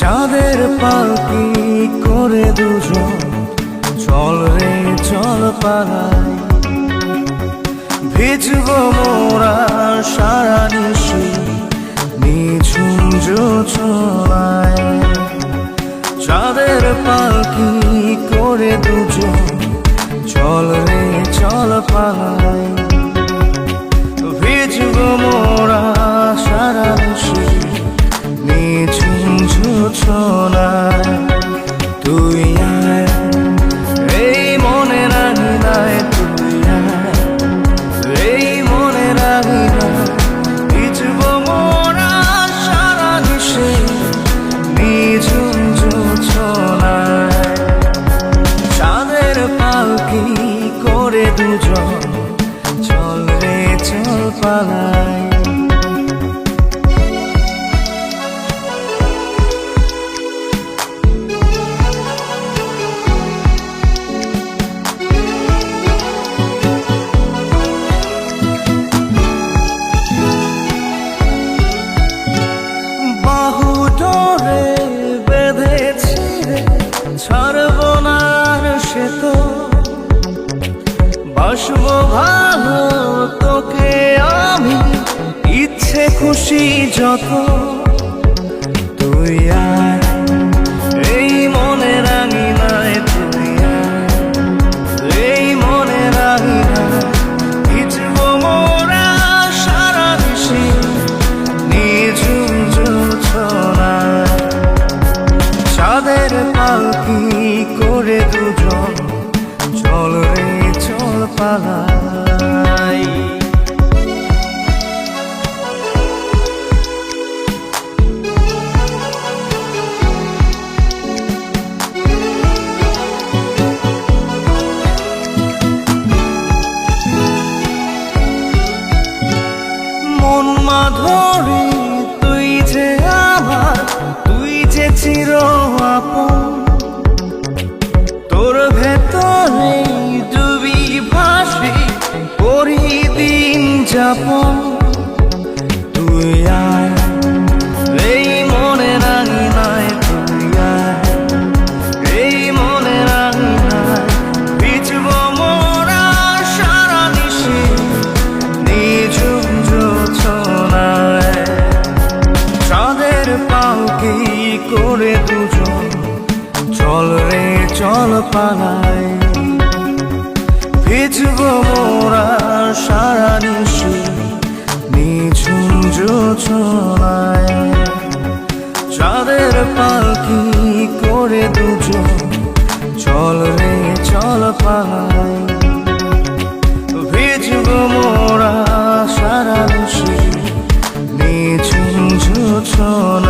চাঁদের পালকি করে দুজন চল রে চল পালাই, ভিজব মোরা সারা নিশি নিঝুম জোছনায়। চাঁদের পালকি করে দুজন চল রে চল পালাই, ভিজব মোরা সারা নিশি নিঝুম জোছনায়। তুই আয় এই মনে রাখি নাই, তুই আয় এই মনে রাখি নাই, ভিজব মোরা সারা নিশি নিঝুম জোছনায়। চাঁদের পালকি করে দুজন চল রে চল পালাই। বাহু ধরে বেঁধেছি রে ছাড়ব না সে তো, বাসবো ভালো তোকে আমি ইচ্ছে খুশি যত। তুই আয় এই মনে রাঙি নাই, তুই আয় এই মনে রাঙি নাই, ভিজব মোরা সারা নিশি নিঝুম জোছনায়। চাঁদের পালকি করে দুজন চল রে চল পালাই। মন মাধুরী তুই যে আমার, তুই যে চির আপন, তোর ভেতরে ডুবি ভাসি করি দিন যাপন। তুই আয় এই মনে রাঙি নাই, তুই আয় এই মনে রাঙি নাই, ভিজব মোরা সারা নিশি নিঝুম জোছনায়। চাঁদের পালকি করে দুজন চল রে চল পালাই, ভিজব মোরা সারা নিশি নিঝুম জোছনায়। চাঁদের পালকি করে দুজন চল রে চল পালাই, ভিজব মোরা সারা নিশি নিঝুম জোছনায়।